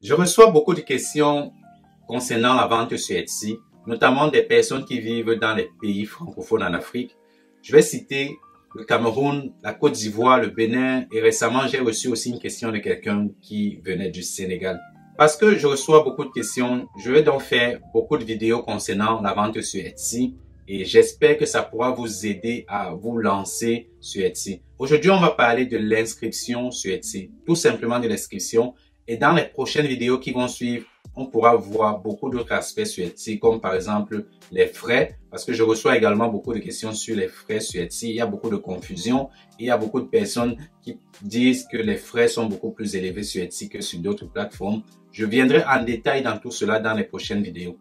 Je reçois beaucoup de questions concernant la vente sur Etsy, notamment des personnes qui vivent dans les pays francophones en Afrique. Je vais citer le Cameroun, la Côte d'Ivoire, le Bénin et récemment j'ai reçu aussi une question de quelqu'un qui venait du Sénégal. Parce que je reçois beaucoup de questions, je vais donc faire beaucoup de vidéos concernant la vente sur Etsy et j'espère que ça pourra vous aider à vous lancer sur Etsy. Aujourd'hui, on va parler de l'inscription sur Etsy, tout simplement de l'inscription. Et dans les prochaines vidéos qui vont suivre, on pourra voir beaucoup d'autres aspects sur Etsy, comme par exemple les frais, parce que je reçois également beaucoup de questions sur les frais sur Etsy. Il y a beaucoup de confusion. Il y a beaucoup de personnes qui disent que les frais sont beaucoup plus élevés sur Etsy que sur d'autres plateformes. Je viendrai en détail dans tout cela dans les prochaines vidéos.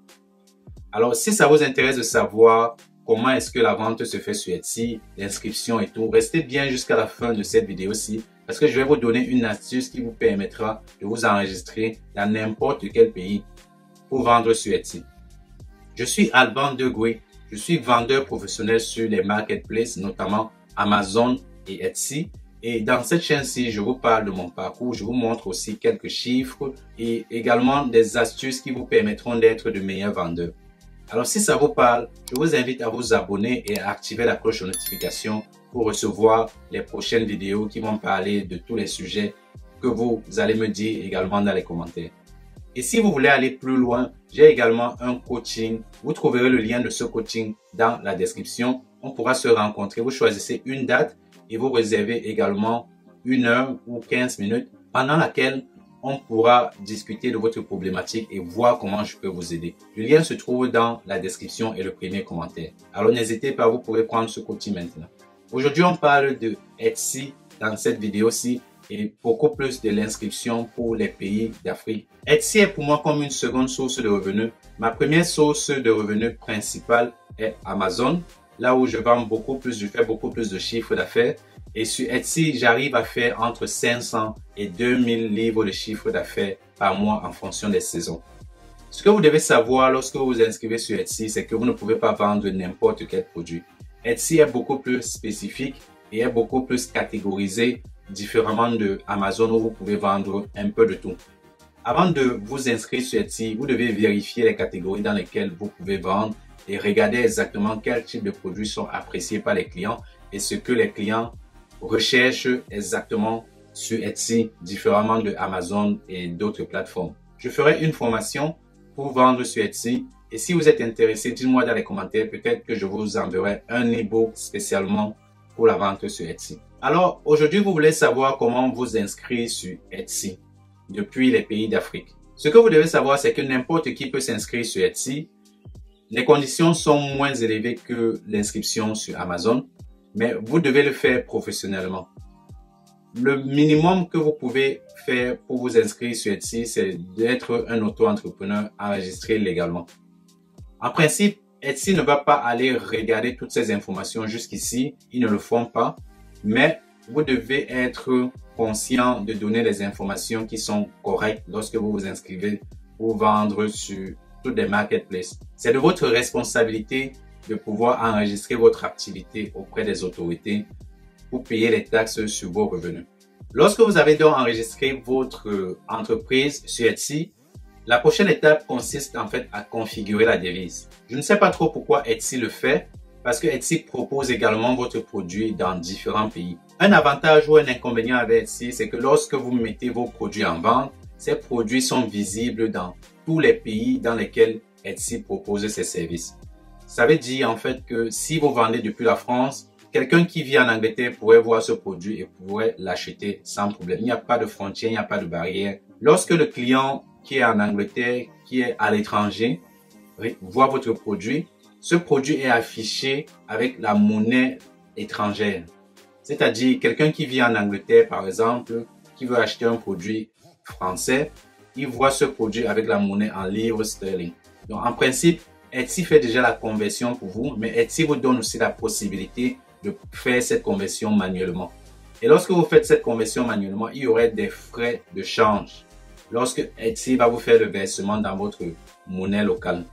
Alors, si ça vous intéresse de savoir comment est-ce que la vente se fait sur Etsy, l'inscription et tout, restez bien jusqu'à la fin de cette vidéo-ci parce que je vais vous donner une astuce qui vous permettra de vous enregistrer dans n'importe quel pays pour vendre sur Etsy. Je suis Alban Degoué, je suis vendeur professionnel sur les marketplaces, notamment Amazon et Etsy. Et dans cette chaîne-ci, je vous parle de mon parcours, je vous montre aussi quelques chiffres et également des astuces qui vous permettront d'être de meilleurs vendeurs. Alors si ça vous parle, je vous invite à vous abonner et à activer la cloche de notification pour recevoir les prochaines vidéos qui vont parler de tous les sujets que vous allez me dire également dans les commentaires. Et si vous voulez aller plus loin, j'ai également un coaching. Vous trouverez le lien de ce coaching dans la description. On pourra se rencontrer. Vous choisissez une date et vous réservez également 1 heure ou 15 minutes pendant laquelle on pourra discuter de votre problématique et voir comment je peux vous aider. Le lien se trouve dans la description et le premier commentaire. Alors n'hésitez pas, vous pouvez prendre ce coaching maintenant. Aujourd'hui, on parle de Etsy dans cette vidéo-ci et beaucoup plus de l'inscription pour les pays d'Afrique. Etsy est pour moi comme une seconde source de revenus. Ma première source de revenus principale est Amazon, là où je vends beaucoup plus, je fais beaucoup plus de chiffres d'affaires. Et sur Etsy, j'arrive à faire entre 500 et 2000 livres de chiffre d'affaires par mois en fonction des saisons. Ce que vous devez savoir lorsque vous vous inscrivez sur Etsy, c'est que vous ne pouvez pas vendre n'importe quel produit. Etsy est beaucoup plus spécifique et est beaucoup plus catégorisé différemment de Amazon où vous pouvez vendre un peu de tout. Avant de vous inscrire sur Etsy, vous devez vérifier les catégories dans lesquelles vous pouvez vendre et regarder exactement quel type de produits sont appréciés par les clients et ce que les clients recherche exactement sur Etsy, différemment de Amazon et d'autres plateformes. Je ferai une formation pour vendre sur Etsy et si vous êtes intéressé, dites-moi dans les commentaires, peut-être que je vous enverrai un e-book spécialement pour la vente sur Etsy. Alors, aujourd'hui, vous voulez savoir comment vous inscrire sur Etsy depuis les pays d'Afrique. Ce que vous devez savoir, c'est que n'importe qui peut s'inscrire sur Etsy. Les conditions sont moins élevées que l'inscription sur Amazon. Mais vous devez le faire professionnellement. Le minimum que vous pouvez faire pour vous inscrire sur Etsy, c'est d'être un auto-entrepreneur enregistré légalement. En principe, Etsy ne va pas aller regarder toutes ces informations jusqu'ici. Ils ne le font pas. Mais vous devez être conscient de donner les informations qui sont correctes lorsque vous vous inscrivez pour vendre sur toutes les marketplaces. C'est de votre responsabilité de pouvoir enregistrer votre activité auprès des autorités pour payer les taxes sur vos revenus. Lorsque vous avez donc enregistré votre entreprise sur Etsy, la prochaine étape consiste en fait à configurer la devise. Je ne sais pas trop pourquoi Etsy le fait, parce que Etsy propose également votre produit dans différents pays. Un avantage ou un inconvénient avec Etsy, c'est que lorsque vous mettez vos produits en vente, ces produits sont visibles dans tous les pays dans lesquels Etsy propose ses services. Ça veut dire en fait que si vous vendez depuis la France, quelqu'un qui vit en Angleterre pourrait voir ce produit et pourrait l'acheter sans problème. Il n'y a pas de frontière, il n'y a pas de barrière. Lorsque le client qui est en Angleterre, qui est à l'étranger, voit votre produit, ce produit est affiché avec la monnaie étrangère. C'est-à-dire quelqu'un qui vit en Angleterre, par exemple, qui veut acheter un produit français, il voit ce produit avec la monnaie en livres sterling. Donc en principe, Etsy fait déjà la conversion pour vous, mais Etsy vous donne aussi la possibilité de faire cette conversion manuellement. Et lorsque vous faites cette conversion manuellement, il y aurait des frais de change lorsque Etsy va vous faire le versement dans votre monnaie locale.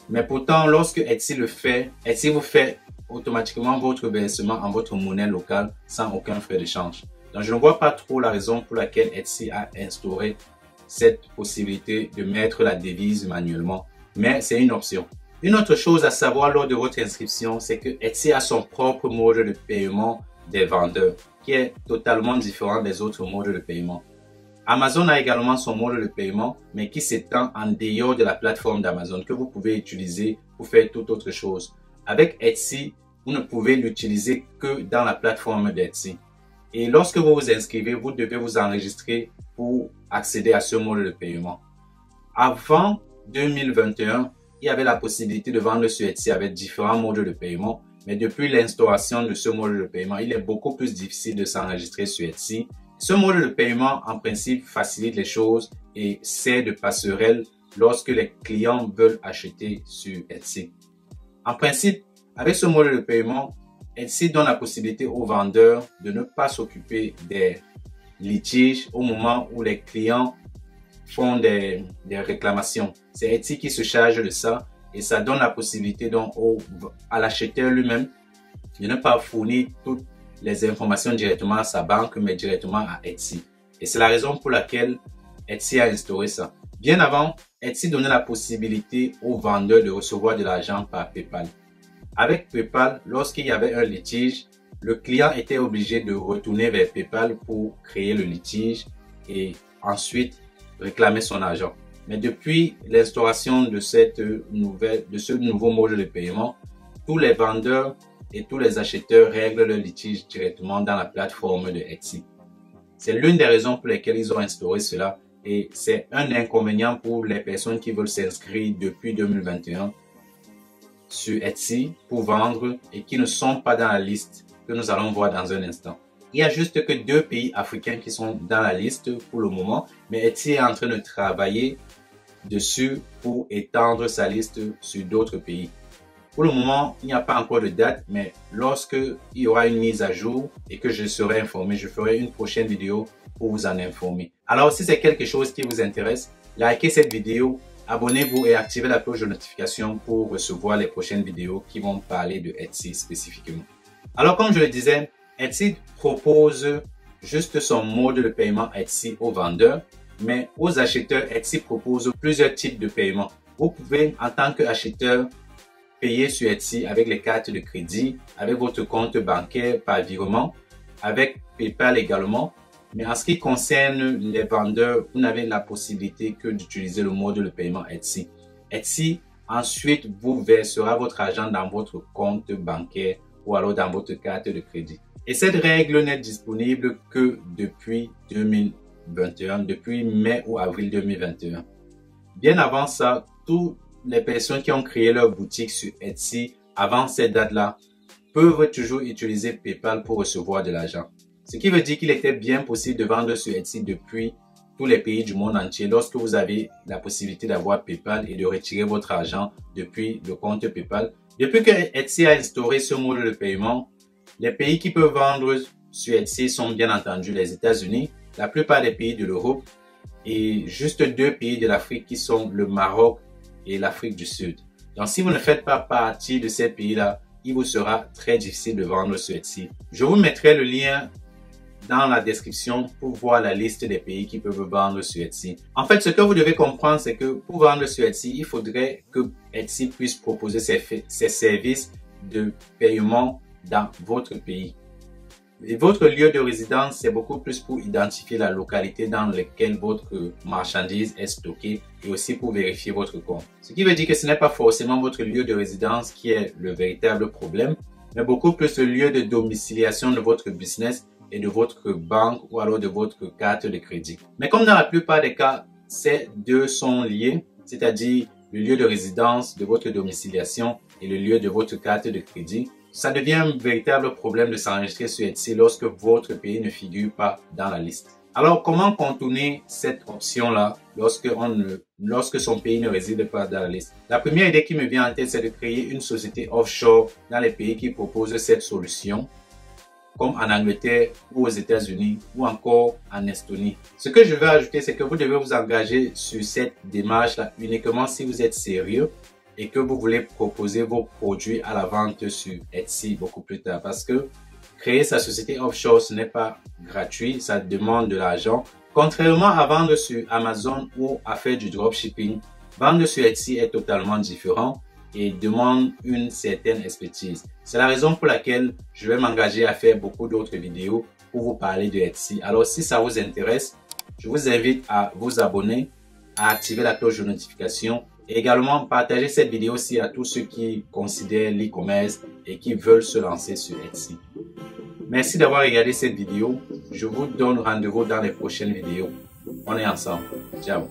Mais pourtant, lorsque Etsy le fait, Etsy vous fait automatiquement votre versement en votre monnaie locale sans aucun frais de change. Donc, je ne vois pas trop la raison pour laquelle Etsy a instauré cette possibilité de mettre la devise manuellement, mais c'est une option. Une autre chose à savoir lors de votre inscription, c'est que Etsy a son propre mode de paiement des vendeurs, qui est totalement différent des autres modes de paiement. Amazon a également son mode de paiement, mais qui s'étend en dehors de la plateforme d'Amazon, que vous pouvez utiliser pour faire toute autre chose. Avec Etsy, vous ne pouvez l'utiliser que dans la plateforme d'Etsy. Et lorsque vous vous inscrivez, vous devez vous enregistrer pour accéder à ce mode de paiement. Avant 2021, il y avait la possibilité de vendre sur Etsy avec différents modes de paiement, mais depuis l'instauration de ce mode de paiement, il est beaucoup plus difficile de s'enregistrer sur Etsy. Ce mode de paiement, en principe, facilite les choses et sert de passerelle lorsque les clients veulent acheter sur Etsy. En principe, avec ce mode de paiement, Etsy donne la possibilité aux vendeurs de ne pas s'occuper des litiges au moment où les clients font des réclamations. C'est Etsy qui se charge de ça et ça donne la possibilité donc à l'acheteur lui-même de ne pas fournir toutes les informations directement à sa banque, mais directement à Etsy. Et c'est la raison pour laquelle Etsy a instauré ça. Bien avant, Etsy donnait la possibilité aux vendeurs de recevoir de l'argent par PayPal. Avec PayPal, lorsqu'il y avait un litige, le client était obligé de retourner vers PayPal pour créer le litige et ensuite réclamer son argent. Mais depuis l'instauration de ce nouveau mode de paiement, tous les vendeurs et tous les acheteurs règlent le litige directement dans la plateforme de Etsy. C'est l'une des raisons pour lesquelles ils ont instauré cela et c'est un inconvénient pour les personnes qui veulent s'inscrire depuis 2021 sur Etsy pour vendre et qui ne sont pas dans la liste que nous allons voir dans un instant. Il y a juste que 2 pays africains qui sont dans la liste pour le moment, mais Etsy est en train de travailler dessus pour étendre sa liste sur d'autres pays. Pour le moment, il n'y a pas encore de date, mais lorsque il y aura une mise à jour et que je serai informé, je ferai une prochaine vidéo pour vous en informer. Alors, si c'est quelque chose qui vous intéresse, likez cette vidéo, abonnez-vous et activez la cloche de notification pour recevoir les prochaines vidéos qui vont parler de Etsy spécifiquement. Alors, comme je le disais, Etsy propose juste son mode de paiement Etsy aux vendeurs, mais aux acheteurs, Etsy propose plusieurs types de paiement. Vous pouvez, en tant qu'acheteur, payer sur Etsy avec les cartes de crédit, avec votre compte bancaire par virement, avec PayPal également. Mais en ce qui concerne les vendeurs, vous n'avez la possibilité que d'utiliser le mode de paiement Etsy. Etsy, ensuite, vous versera votre argent dans votre compte bancaire ou alors dans votre carte de crédit. Et cette règle n'est disponible que depuis 2021, depuis mai ou avril 2021. Bien avant ça, toutes les personnes qui ont créé leur boutique sur Etsy avant cette date-là peuvent toujours utiliser PayPal pour recevoir de l'argent. Ce qui veut dire qu'il était bien possible de vendre sur Etsy depuis tous les pays du monde entier lorsque vous avez la possibilité d'avoir PayPal et de retirer votre argent depuis le compte PayPal. Depuis que Etsy a instauré ce mode de paiement, les pays qui peuvent vendre sur Etsy sont bien entendu les États-Unis, la plupart des pays de l'Europe et juste 2 pays de l'Afrique qui sont le Maroc et l'Afrique du Sud. Donc si vous ne faites pas partie de ces pays-là, il vous sera très difficile de vendre sur Etsy. Je vous mettrai le lien dans la description pour voir la liste des pays qui peuvent vendre sur Etsy. En fait, ce que vous devez comprendre, c'est que pour vendre sur Etsy, il faudrait que Etsy puisse proposer ses services de paiement dans votre pays. Et votre lieu de résidence, c'est beaucoup plus pour identifier la localité dans laquelle votre marchandise est stockée et aussi pour vérifier votre compte. Ce qui veut dire que ce n'est pas forcément votre lieu de résidence qui est le véritable problème, mais beaucoup plus le lieu de domiciliation de votre business et de votre banque ou alors de votre carte de crédit. Mais comme dans la plupart des cas, ces deux sont liés, c'est-à-dire le lieu de résidence de votre domiciliation et le lieu de votre carte de crédit, ça devient un véritable problème de s'enregistrer sur Etsy lorsque votre pays ne figure pas dans la liste. Alors, comment contourner cette option-là lorsque son pays ne réside pas dans la liste? La première idée qui me vient en tête, c'est de créer une société offshore dans les pays qui proposent cette solution, comme en Angleterre ou aux États-Unis ou encore en Estonie. Ce que je veux ajouter, c'est que vous devez vous engager sur cette démarche-là uniquement si vous êtes sérieux et que vous voulez proposer vos produits à la vente sur Etsy beaucoup plus tard. Parce que créer sa société offshore, ce n'est pas gratuit, ça demande de l'argent. Contrairement à vendre sur Amazon ou à faire du dropshipping, vendre sur Etsy est totalement différent et demande une certaine expertise. C'est la raison pour laquelle je vais m'engager à faire beaucoup d'autres vidéos pour vous parler de Etsy. Alors si ça vous intéresse, je vous invite à vous abonner, à activer la cloche de notification et également partager cette vidéo aussi à tous ceux qui considèrent l'e-commerce et qui veulent se lancer sur Etsy. Merci d'avoir regardé cette vidéo. Je vous donne rendez-vous dans les prochaines vidéos. On est ensemble. Ciao.